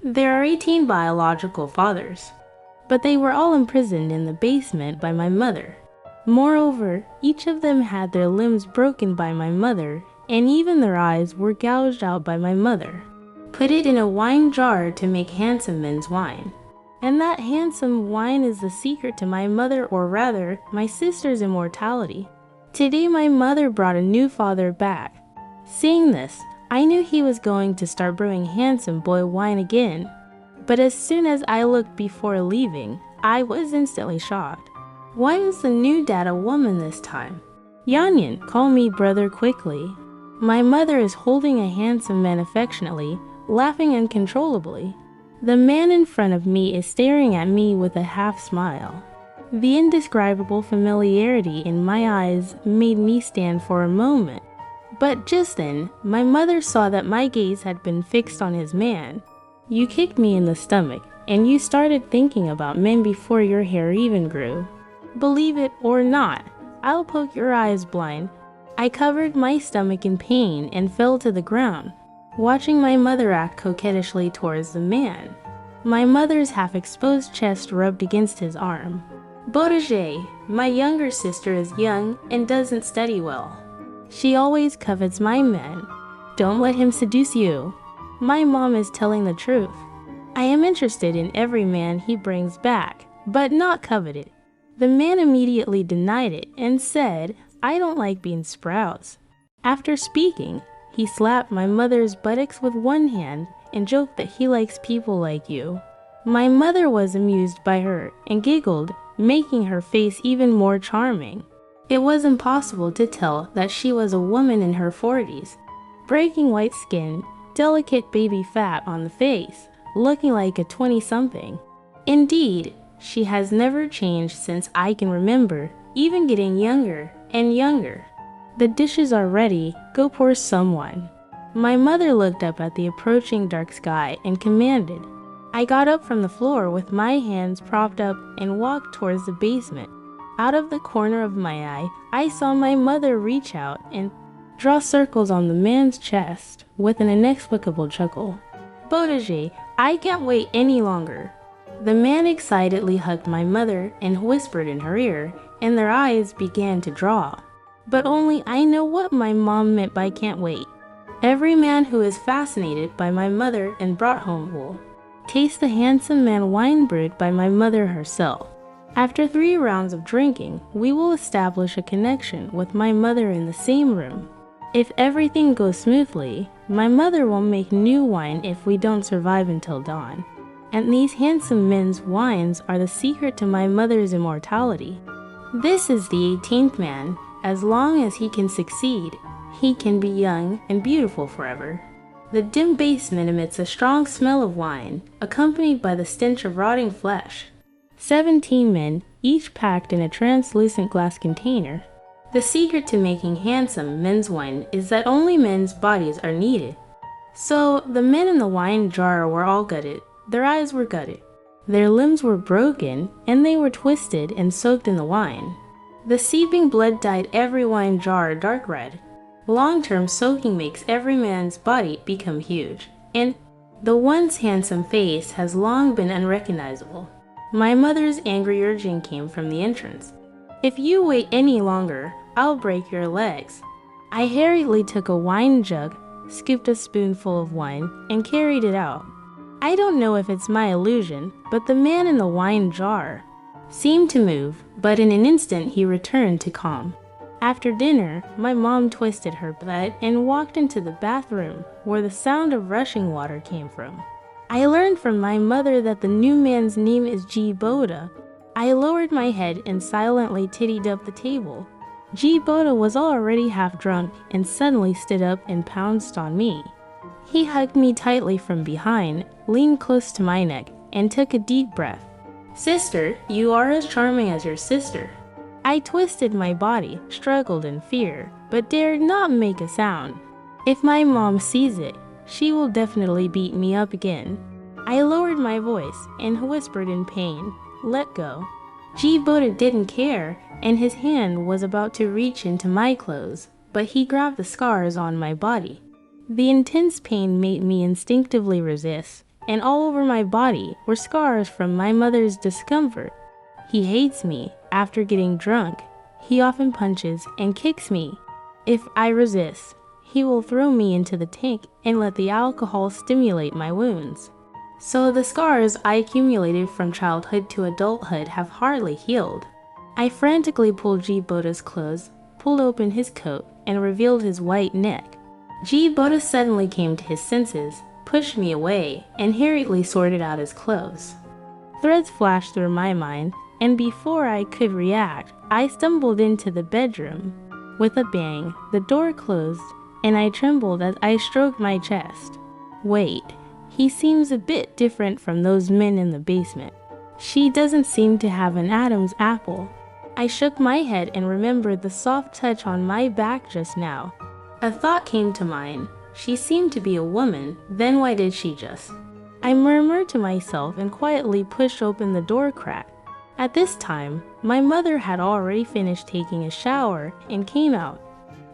There are 18 biological fathers, but they were all imprisoned in the basement by my mother. Moreover, each of them had their limbs broken by my mother, and even their eyes were gouged out by my mother. Put it in a wine jar to make handsome men's wine. And that handsome wine is the secret to my mother, or rather, my sister's immortality. Today my mother brought a new father back. Seeing this, I knew he was going to start brewing handsome boy wine again. But as soon as I looked before leaving, I was instantly shocked. Why was the new dad a woman this time? Yanyan, call me brother quickly. My mother is holding a handsome man affectionately, laughing uncontrollably. The man in front of me is staring at me with a half smile. The indescribable familiarity in my eyes made me stand for a moment. But just then, my mother saw that my gaze had been fixed on his man. You kicked me in the stomach, and you started thinking about men before your hair even grew. Believe it or not, I'll poke your eyes blind. I covered my stomach in pain and fell to the ground, watching my mother act coquettishly towards the man. My mother's half-exposed chest rubbed against his arm. Bodager, my younger sister is young and doesn't study well. She always covets my man. Don't let him seduce you. My mom is telling the truth. I am interested in every man he brings back, but not coveted. The man immediately denied it and said, I don't like bean sprouts. After speaking, he slapped my mother's buttocks with one hand and joked that he likes people like you. My mother was amused by her and giggled, making her face even more charming. It was impossible to tell that she was a woman in her 40s, breaking white skin, delicate baby fat on the face, looking like a 20-something. Indeed, she has never changed since I can remember, even getting younger and younger. The dishes are ready, go pour someone. My mother looked up at the approaching dark sky and commanded. I got up from the floor with my hands propped up and walked towards the basement. Out of the corner of my eye, I saw my mother reach out and draw circles on the man's chest with an inexplicable chuckle. Bodager, I can't wait any longer. The man excitedly hugged my mother and whispered in her ear, and their eyes began to draw. But only I know what my mom meant by can't wait. Every man who is fascinated by my mother and brought home will taste the handsome man wine brewed by my mother herself. After 3 rounds of drinking, we will establish a connection with my mother in the same room. If everything goes smoothly, my mother will make new wine if we don't survive until dawn. And these handsome men's wines are the secret to my mother's immortality. This is the 18th man. As long as he can succeed, he can be young and beautiful forever. The dim basement emits a strong smell of wine, accompanied by the stench of rotting flesh. 17 men, each packed in a translucent glass container. The secret to making handsome men's wine is that only men's bodies are needed. So, the men in the wine jar were all gutted. Their eyes were gutted. Their limbs were broken, and they were twisted and soaked in the wine. The seeping blood dyed every wine jar dark red. Long-term soaking makes every man's body become huge, and the once handsome face has long been unrecognizable. My mother's angry urging came from the entrance. If you wait any longer, I'll break your legs. I hurriedly took a wine jug, scooped a spoonful of wine, and carried it out. I don't know if it's my illusion, but the man in the wine jar seemed to move, but in an instant he returned to calm. After dinner, my mom twisted her butt and walked into the bathroom, where the sound of rushing water came from. I learned from my mother that the new man's name is G. Boda. I lowered my head and silently tittied up the table. G. Boda was already half drunk and suddenly stood up and pounced on me. He hugged me tightly from behind, leaned close to my neck, and took a deep breath. Sister, you are as charming as your sister. I twisted my body, struggled in fear, but dared not make a sound. If my mom sees it, she will definitely beat me up again. I lowered my voice and whispered in pain, let go. G. Boda didn't care, and his hand was about to reach into my clothes, but he grabbed the scars on my body. The intense pain made me instinctively resist, and all over my body were scars from my mother's discomfort. He hates me. After getting drunk, he often punches and kicks me. If I resist, he will throw me into the tank and let the alcohol stimulate my wounds. So the scars I accumulated from childhood to adulthood have hardly healed. I frantically pulled Jibota's clothes, pulled open his coat, and revealed his white neck. Jibota suddenly came to his senses, pushed me away, and hurriedly sorted out his clothes. Threads flashed through my mind, and before I could react, I stumbled into the bedroom. With a bang, the door closed, and I trembled as I stroked my chest. Wait, he seems a bit different from those men in the basement. She doesn't seem to have an Adam's apple. I shook my head and remembered the soft touch on my back just now. A thought came to mind. She seemed to be a woman, then why did she just? I murmured to myself and quietly pushed open the door crack. At this time, my mother had already finished taking a shower and came out,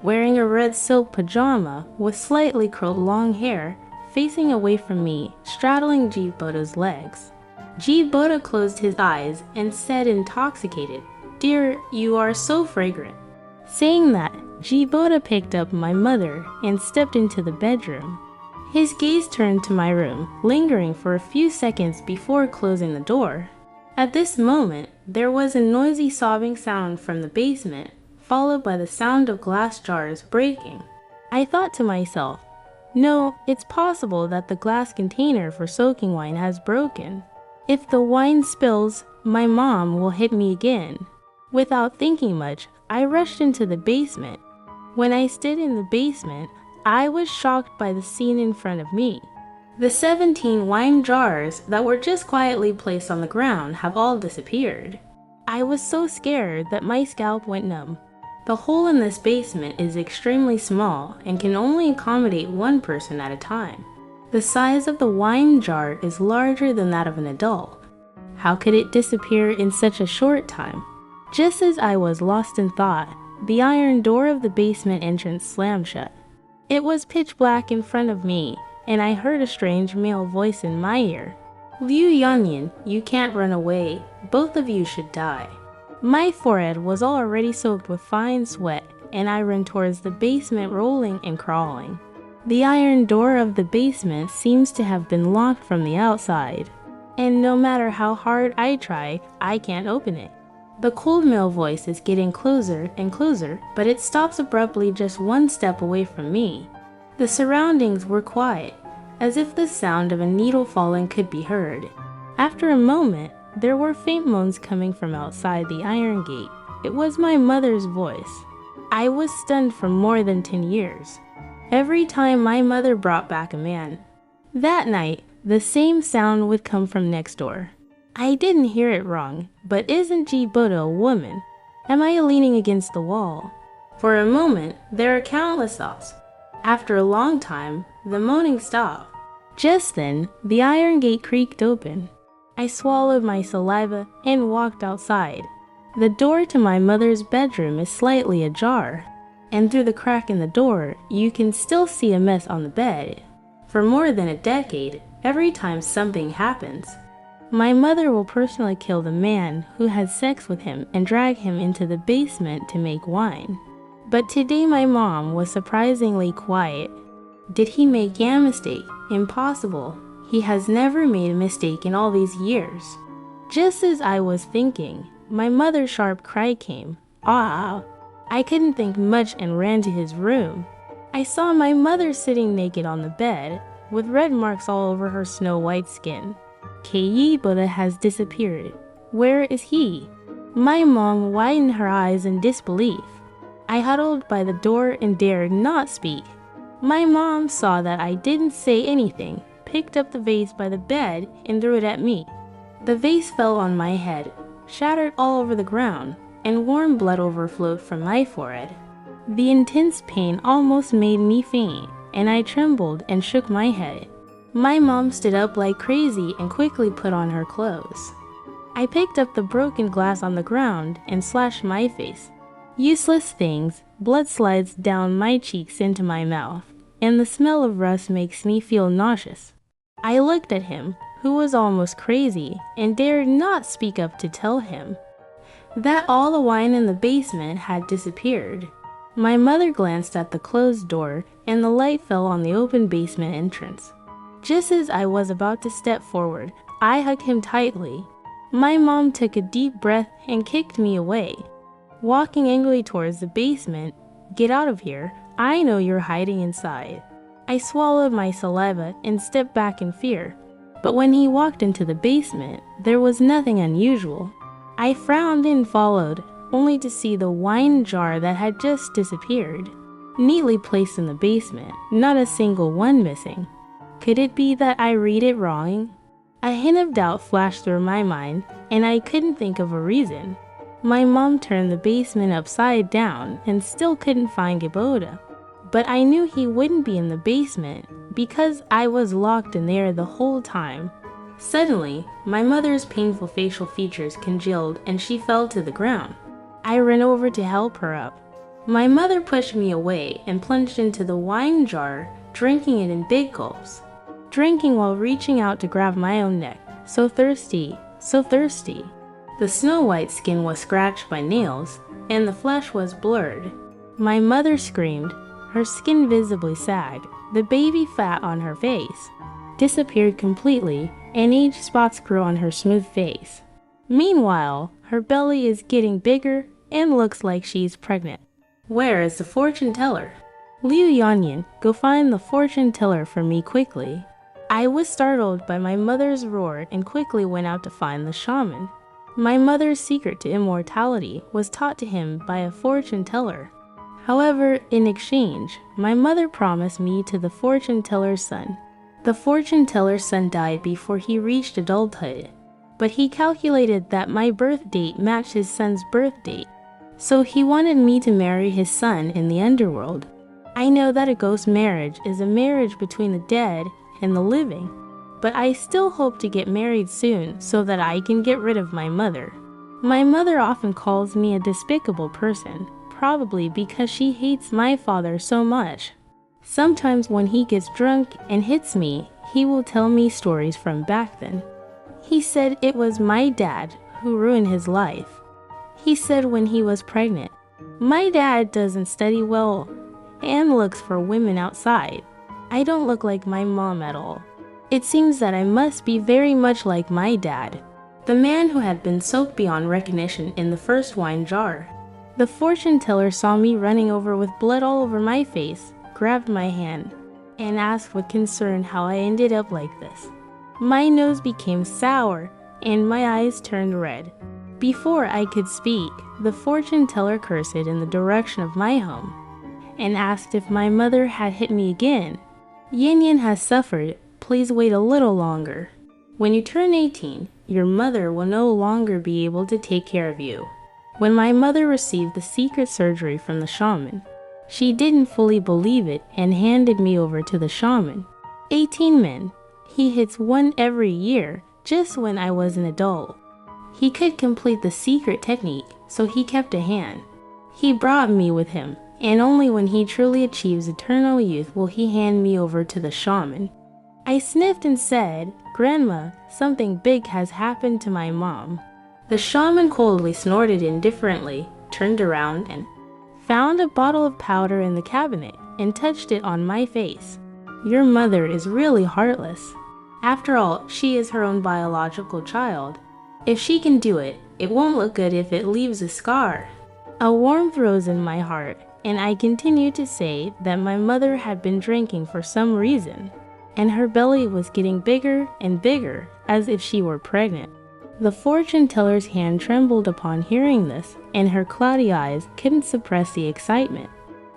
wearing a red silk pajama with slightly curled long hair, facing away from me, straddling Jibota's legs. Jibota closed his eyes and said intoxicated, "Dear, you are so fragrant." Saying that, Jibota picked up my mother and stepped into the bedroom. His gaze turned to my room, lingering for a few seconds before closing the door. At this moment, there was a noisy sobbing sound from the basement, followed by the sound of glass jars breaking. I thought to myself, no, it's possible that the glass container for soaking wine has broken. If the wine spills, my mom will hit me again. Without thinking much, I rushed into the basement. When I stood in the basement, I was shocked by the scene in front of me. The 17 wine jars that were just quietly placed on the ground have all disappeared. I was so scared that my scalp went numb. The hole in this basement is extremely small and can only accommodate one person at a time. The size of the wine jar is larger than that of an adult. How could it disappear in such a short time? Just as I was lost in thought, the iron door of the basement entrance slammed shut. It was pitch black in front of me, and I heard a strange male voice in my ear. "Liu Yanyan, you can't run away. Both of you should die." My forehead was already soaked with fine sweat, and I ran towards the basement rolling and crawling. The iron door of the basement seems to have been locked from the outside, and no matter how hard I try, I can't open it. The cold male voice is getting closer and closer, but it stops abruptly just one step away from me. The surroundings were quiet, as if the sound of a needle falling could be heard. After a moment, there were faint moans coming from outside the iron gate. It was my mother's voice. I was stunned for more than 10 years. Every time my mother brought back a man. That night, the same sound would come from next door. I didn't hear it wrong, but isn't Jibota a woman? Am I leaning against the wall? For a moment, there are countless thoughts. After a long time, the moaning stopped. Just then, the iron gate creaked open. I swallowed my saliva and walked outside. The door to my mother's bedroom is slightly ajar, and through the crack in the door, you can still see a mess on the bed. For more than a decade, every time something happens, my mother will personally kill the man who has sex with him and drag him into the basement to make wine. But today my mom was surprisingly quiet. Did he make a mistake? Impossible. He has never made a mistake in all these years. Just as I was thinking, my mother's sharp cry came. Ah! I couldn't think much and ran to his room. I saw my mother sitting naked on the bed, with red marks all over her snow-white skin. Jibota has disappeared. Where is he? My mom widened her eyes in disbelief. I huddled by the door and dared not speak. My mom saw that I didn't say anything, picked up the vase by the bed and threw it at me. The vase fell on my head, shattered all over the ground, and warm blood overflowed from my forehead. The intense pain almost made me faint, and I trembled and shook my head. My mom stood up like crazy and quickly put on her clothes. I picked up the broken glass on the ground and slashed my face. Useless things, blood slides down my cheeks into my mouth, and the smell of rust makes me feel nauseous. I looked at him, who was almost crazy, and dared not speak up to tell him that all the wine in the basement had disappeared. My mother glanced at the closed door, and the light fell on the open basement entrance. Just as I was about to step forward, I hugged him tightly. My mom took a deep breath and kicked me away, walking angrily towards the basement. "Get out of here. I know you're hiding inside." I swallowed my saliva and stepped back in fear. But when he walked into the basement, there was nothing unusual. I frowned and followed, only to see the wine jar that had just disappeared, neatly placed in the basement, not a single one missing. Could it be that I read it wrong? A hint of doubt flashed through my mind, and I couldn't think of a reason. My mom turned the basement upside down and still couldn't find Geboda. But I knew he wouldn't be in the basement because I was locked in there the whole time. Suddenly, my mother's painful facial features congealed and she fell to the ground. I ran over to help her up. My mother pushed me away and plunged into the wine jar, drinking it in big gulps, drinking while reaching out to grab my own neck. So thirsty, so thirsty. The snow-white skin was scratched by nails, and the flesh was blurred. My mother screamed. Her skin visibly sagged. The baby fat on her face disappeared completely, and age spots grew on her smooth face. Meanwhile, her belly is getting bigger and looks like she's pregnant. Where is the fortune teller? Liu Yanyan, go find the fortune teller for me quickly. I was startled by my mother's roar and quickly went out to find the shaman. My mother's secret to immortality was taught to him by a fortune teller. However, in exchange, my mother promised me to the fortune teller's son. The fortune teller's son died before he reached adulthood, but he calculated that my birth date matched his son's birth date, so he wanted me to marry his son in the underworld. I know that a ghost marriage is a marriage between the dead and the living, but I still hope to get married soon so that I can get rid of my mother. My mother often calls me a despicable person, probably because she hates my father so much. Sometimes when he gets drunk and hits me, he will tell me stories from back then. He said it was my dad who ruined his life. He said when he was pregnant, "My dad doesn't study well and looks for women outside. I don't look like my mom at all. It seems that I must be very much like my dad, the man who had been soaked beyond recognition in the first wine jar." The fortune teller saw me running over with blood all over my face, grabbed my hand, and asked with concern how I ended up like this. My nose became sour, and my eyes turned red. Before I could speak, the fortune teller cursed in the direction of my home, and asked if my mother had hit me again. "Yan has suffered, please wait a little longer. When you turn 18, your mother will no longer be able to take care of you." When my mother received the secret surgery from the shaman, she didn't fully believe it and handed me over to the shaman. 18 men. He hits one every year, just when I was an adult. He could complete the secret technique, so he kept a hand. He brought me with him, and only when he truly achieves eternal youth will he hand me over to the shaman. I sniffed and said, "Grandma, something big has happened to my mom." The shaman coldly snorted indifferently, turned around, and found a bottle of powder in the cabinet and touched it on my face. "Your mother is really heartless. After all, she is her own biological child. If she can do it, it won't look good if it leaves a scar." A warmth rose in my heart, and I continued to say that my mother had been drinking for some reason, and her belly was getting bigger and bigger, as if she were pregnant. The fortune teller's hand trembled upon hearing this, and her cloudy eyes couldn't suppress the excitement.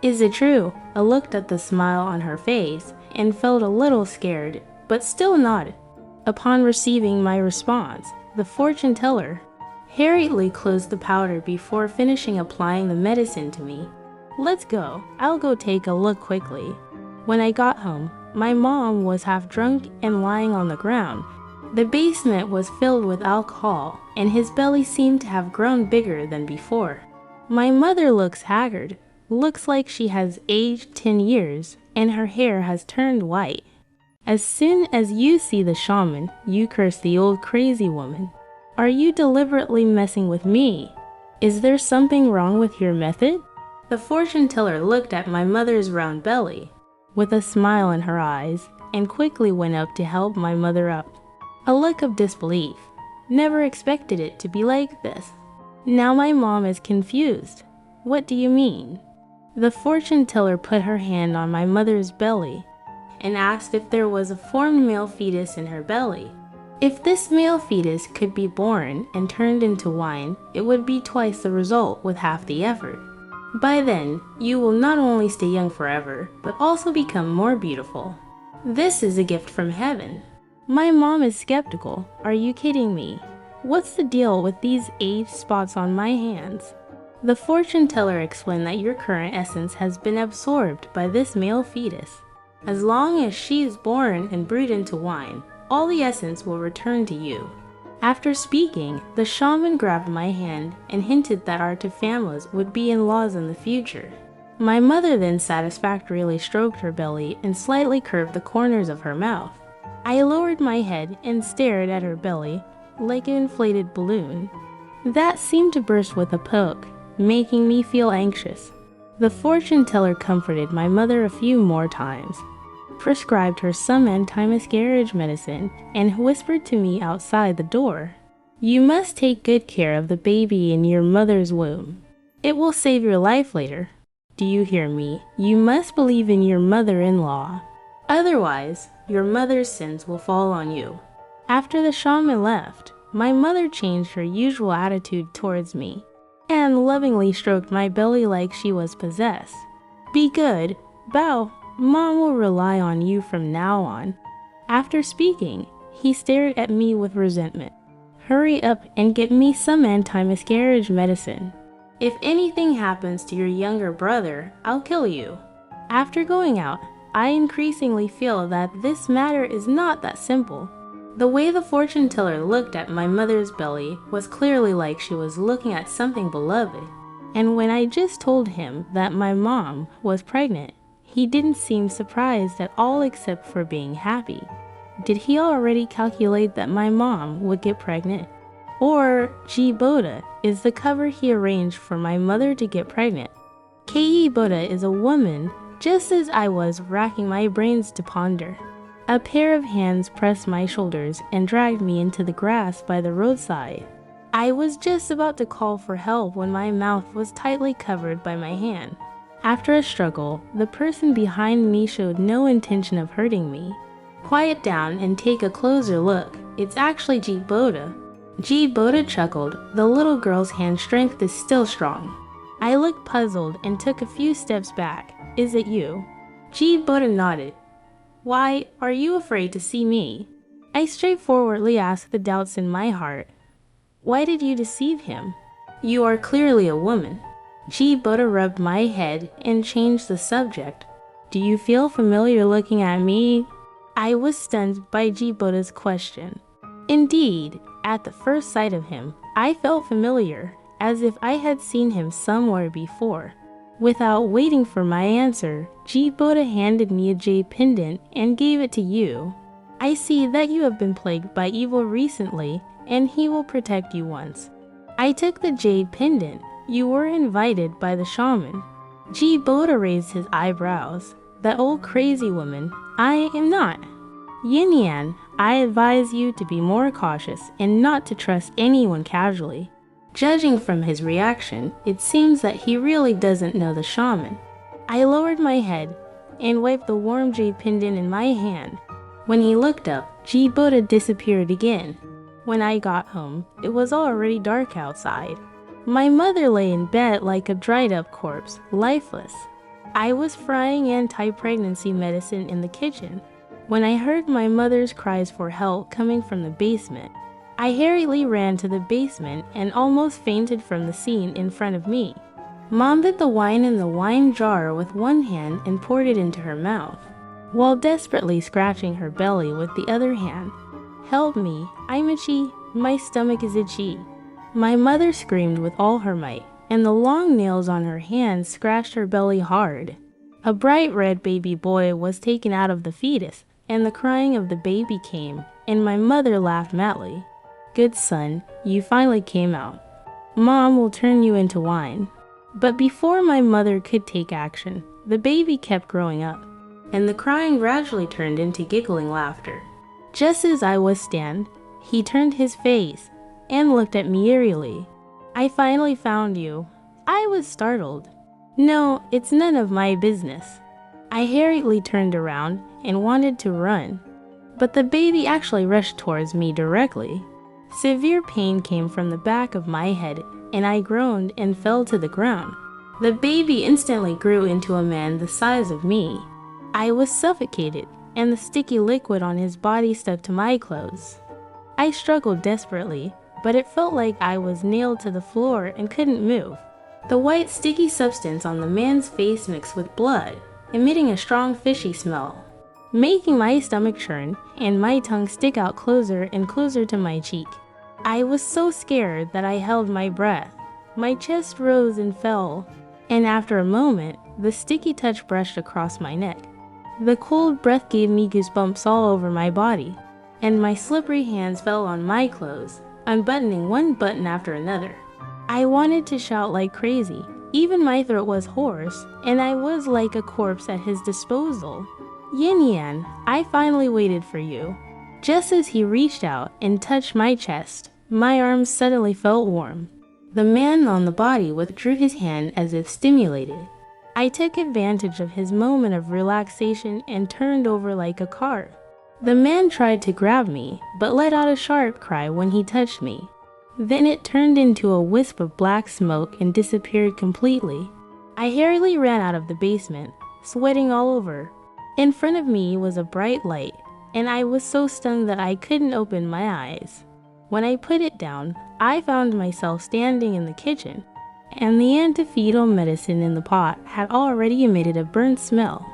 "Is it true?" I looked at the smile on her face and felt a little scared, but still nodded. Upon receiving my response, the fortune teller hurriedly closed the powder before finishing applying the medicine to me. "Let's go. I'll go take a look quickly." When I got home, my mom was half drunk and lying on the ground. The basement was filled with alcohol, and his belly seemed to have grown bigger than before. My mother looks haggard, looks like she has aged 10 years, and her hair has turned white. As soon as you see the shaman, you curse the old crazy woman. Are you deliberately messing with me? Is there something wrong with your method? The fortune teller looked at my mother's round belly with a smile in her eyes and quickly went up to help my mother up. A look of disbelief. Never expected it to be like this. Now my mom is confused. What do you mean? The fortune teller put her hand on my mother's belly and asked if there was a formed male fetus in her belly. If this male fetus could be born and turned into wine, it would be twice the result with half the effort. By then, you will not only stay young forever, but also become more beautiful. This is a gift from heaven. My mom is skeptical. Are you kidding me? What's the deal with these age spots on my hands? The fortune teller explained that your current essence has been absorbed by this male fetus. As long as she is born and brewed into wine, all the essence will return to you. After speaking, the shaman grabbed my hand and hinted that our two families would be in-laws in the future. My mother then satisfactorily stroked her belly and slightly curved the corners of her mouth. I lowered my head and stared at her belly like an inflated balloon. That seemed to burst with a poke, making me feel anxious. The fortune teller comforted my mother a few more times, prescribed her some anti-miscarriage medicine, and whispered to me outside the door, "You must take good care of the baby in your mother's womb. It will save your life later. Do you hear me? You must believe in your mother-in-law. Otherwise, your mother's sins will fall on you." After the shaman left, my mother changed her usual attitude towards me and lovingly stroked my belly like she was possessed. "Be good. Bow. Mom will rely on you from now on." After speaking, he stared at me with resentment. "Hurry up and get me some anti-miscarriage medicine. If anything happens to your younger brother, I'll kill you." After going out, I increasingly feel that this matter is not that simple. The way the fortune teller looked at my mother's belly was clearly like she was looking at something beloved. And when I just told him that my mom was pregnant, he didn't seem surprised at all except for being happy. Did he already calculate that my mom would get pregnant? Or G. Boda is the cover he arranged for my mother to get pregnant. K.E. Boda is a woman, just as I was racking my brains to ponder. A pair of hands pressed my shoulders and dragged me into the grass by the roadside. I was just about to call for help when my mouth was tightly covered by my hand. After a struggle, the person behind me showed no intention of hurting me. "Quiet down and take a closer look. It's actually G. Boda." G. Boda chuckled. The little girl's hand strength is still strong. I looked puzzled and took a few steps back. "Is it you?" G. Boda nodded. "Why, are you afraid to see me?" I straightforwardly asked the doubts in my heart. "Why did you deceive him? You are clearly a woman." G. Boda rubbed my head and changed the subject. "Do you feel familiar looking at me?" I was stunned by G. Boda's question. Indeed, at the first sight of him, I felt familiar, as if I had seen him somewhere before. Without waiting for my answer, G. Boda handed me a jade pendant and gave it to you. "I see that you have been plagued by evil recently, and he will protect you once." I took the jade pendant. "You were invited by the shaman." G. Boda raised his eyebrows. "That old crazy woman. I am not." "Yin Yan, I advise you to be more cautious and not to trust anyone casually." Judging from his reaction, it seems that he really doesn't know the shaman. I lowered my head and wiped the warm jade pendant in my hand. When he looked up, G. Boda disappeared again. When I got home, it was already dark outside. My mother lay in bed like a dried-up corpse, lifeless. I was frying anti-pregnancy medicine in the kitchen when I heard my mother's cries for help coming from the basement. I hurriedly ran to the basement and almost fainted from the scene in front of me. Mom put the wine in the wine jar with one hand and poured it into her mouth, while desperately scratching her belly with the other hand. "Help me, I'm itchy, my stomach is itchy." My mother screamed with all her might, and the long nails on her hands scratched her belly hard. A bright red baby boy was taken out of the fetus, and the crying of the baby came, and my mother laughed madly. "Good son, you finally came out. Mom will turn you into wine." But before my mother could take action, the baby kept growing up, and the crying gradually turned into giggling laughter. Just as I was stand, he turned his face and looked at me eerily. "I finally found you." I was startled. "No, it's none of my business." I hurriedly turned around and wanted to run, but the baby actually rushed towards me directly. Severe pain came from the back of my head, and I groaned and fell to the ground. The baby instantly grew into a man the size of me. I was suffocated, and the sticky liquid on his body stuck to my clothes. I struggled desperately, but it felt like I was nailed to the floor and couldn't move. The white sticky substance on the man's face mixed with blood, emitting a strong fishy smell, making my stomach churn and my tongue stick out closer and closer to my cheek. I was so scared that I held my breath. My chest rose and fell, and after a moment, the sticky touch brushed across my neck. The cold breath gave me goosebumps all over my body, and my slippery hands fell on my clothes, unbuttoning one button after another. I wanted to shout like crazy. Even my throat was hoarse, and I was like a corpse at his disposal. "Yin Yan, I finally waited for you." Just as he reached out and touched my chest, my arms suddenly felt warm. The man on the body withdrew his hand as if stimulated. I took advantage of his moment of relaxation and turned over like a cart. The man tried to grab me, but let out a sharp cry when he touched me. Then it turned into a wisp of black smoke and disappeared completely. I hurriedly ran out of the basement, sweating all over. In front of me was a bright light, and I was so stunned that I couldn't open my eyes. When I put it down, I found myself standing in the kitchen, and the antifoetal medicine in the pot had already emitted a burnt smell.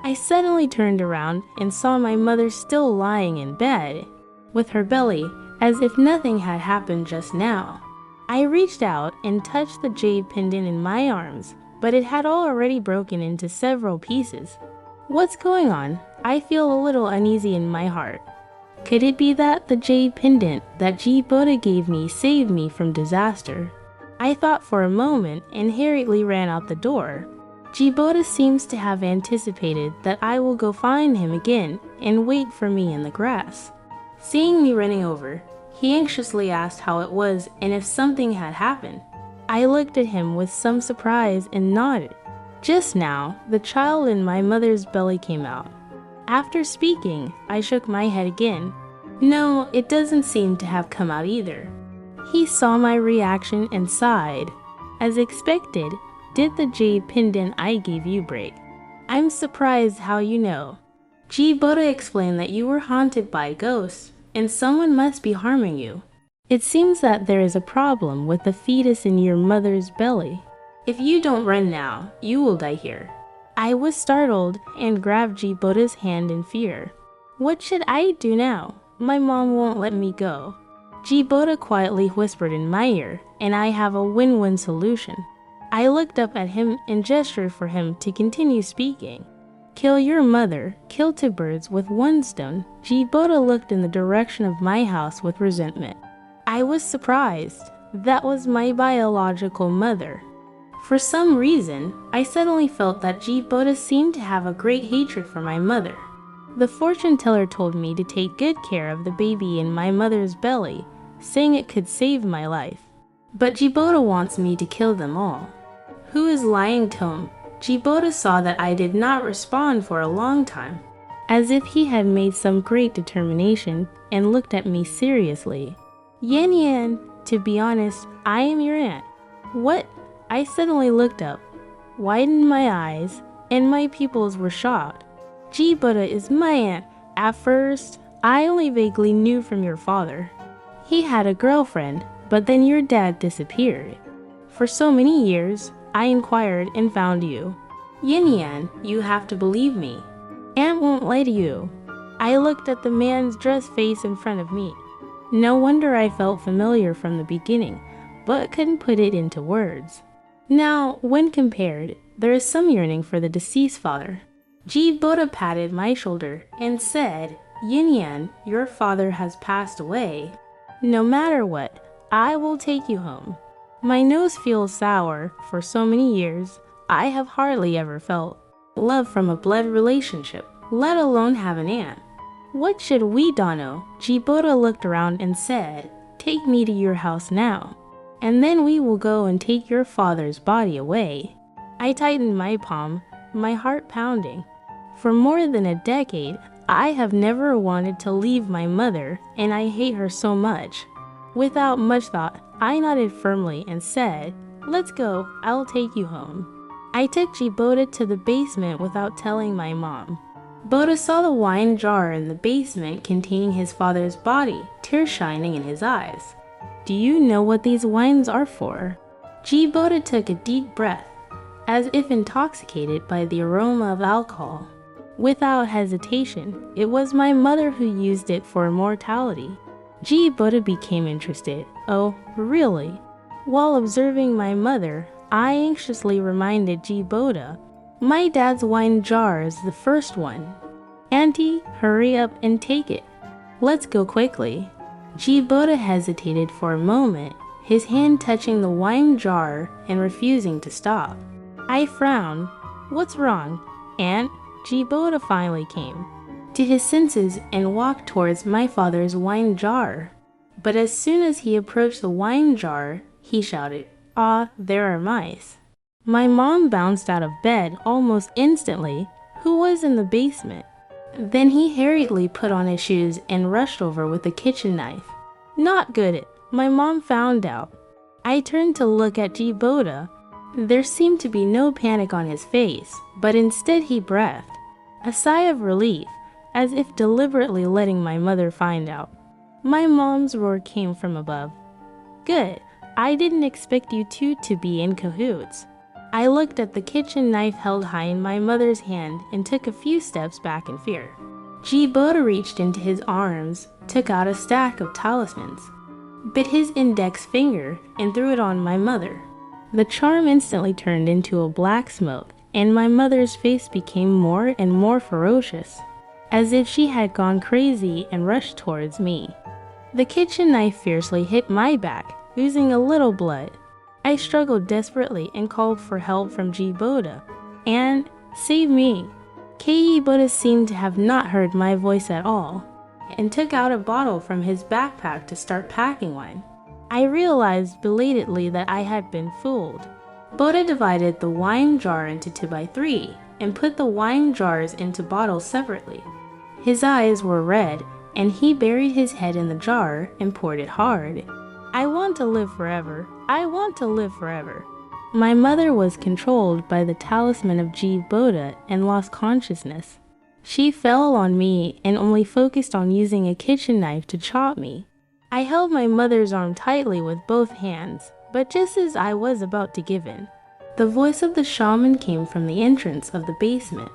I suddenly turned around and saw my mother still lying in bed, with her belly as if nothing had happened just now. I reached out and touched the jade pendant in my arms, but it had already broken into several pieces. "What's going on?" I feel a little uneasy in my heart. Could it be that the jade pendant that Jibota gave me saved me from disaster? I thought for a moment and hurriedly ran out the door. Jibota seems to have anticipated that I will go find him again and wait for me in the grass. Seeing me running over, he anxiously asked how it was and if something had happened. I looked at him with some surprise and nodded. Just now, the child in my mother's belly came out. After speaking, I shook my head again. No, it doesn't seem to have come out either. He saw my reaction and sighed. As expected, did the jade pendant I gave you break? "I'm surprised how you know. Jibota explained that you were haunted by ghosts, and someone must be harming you. It seems that there is a problem with the fetus in your mother's belly. If you don't run now, you will die here." I was startled and grabbed Jibota's hand in fear. What should I do now? My mom won't let me go. Jibota quietly whispered in my ear, and I have a win-win solution. I looked up at him and gestured for him to continue speaking. "Kill your mother, kill two birds with one stone." Jibota looked in the direction of my house with resentment. I was surprised. That was my biological mother. For some reason, I suddenly felt that Jibota seemed to have a great hatred for my mother. The fortune teller told me to take good care of the baby in my mother's belly, saying it could save my life. But Jibota wants me to kill them all. Who is lying to him? Jibota saw that I did not respond for a long time, as if he had made some great determination, and looked at me seriously. "Yin Yan, to be honest, I am your aunt." "What?" I suddenly looked up, widened my eyes, and my pupils were shocked. "Jibota is my aunt. At first, I only vaguely knew from your father. He had a girlfriend, but then your dad disappeared. For so many years, I inquired and found you. Yin Yan, you have to believe me. Aunt won't lie to you." I looked at the man's dressed face in front of me. No wonder I felt familiar from the beginning, but couldn't put it into words. Now, when compared, there is some yearning for the deceased father. Boda patted my shoulder and said, Yin Yan, your father has passed away. No matter what, I will take you home. My nose feels sour. For so many years, I have hardly ever felt love from a blood relationship, let alone have an aunt. What should we do? Boda looked around and said, take me to your house now, and then we will go and take your father's body away. I tightened my palm, my heart pounding. For more than a decade, I have never wanted to leave my mother, and I hate her so much. Without much thought, I nodded firmly and said, let's go, I'll take you home. I took Boda to the basement without telling my mom. Boda saw the wine jar in the basement containing his father's body, tears shining in his eyes. Do you know what these wines are for? Boda took a deep breath, as if intoxicated by the aroma of alcohol. Without hesitation, it was my mother who used it for immortality. Boda became interested. Oh, really? While observing my mother, I anxiously reminded Boda, my dad's wine jar is the first one. Auntie, hurry up and take it. Let's go quickly. Boda hesitated for a moment, his hand touching the wine jar and refusing to stop. I frowned. What's wrong, Aunt? Boda finally came to his senses and walked towards my father's wine jar. But as soon as he approached the wine jar, he shouted, Ah, there are mice. My mom bounced out of bed almost instantly. Who was in the basement? Then he hurriedly put on his shoes and rushed over with a kitchen knife. Not good. My mom found out. I turned to look at Boda. There seemed to be no panic on his face, but instead he breathed. A sigh of relief, as if deliberately letting my mother find out. My mom's roar came from above. Good. I didn't expect you two to be in cahoots. I looked at the kitchen knife held high in my mother's hand and took a few steps back in fear. Boda reached into his arms, took out a stack of talismans, bit his index finger, and threw it on my mother. The charm instantly turned into a black smoke, and my mother's face became more and more ferocious, as if she had gone crazy and rushed towards me. The kitchen knife fiercely hit my back, oozing a little blood. I struggled desperately and called for help from Boda. And save me. Boda seemed to have not heard my voice at all, and took out a bottle from his backpack to start packing wine. I realized belatedly that I had been fooled. Boda divided the wine jar into 2x3 and put the wine jars into bottles separately. His eyes were red, and he buried his head in the jar and poured it hard. I want to live forever. I want to live forever. My mother was controlled by the talisman of Boda and lost consciousness. She fell on me and only focused on using a kitchen knife to chop me. I held my mother's arm tightly with both hands, but just as I was about to give in, the voice of the shaman came from the entrance of the basement.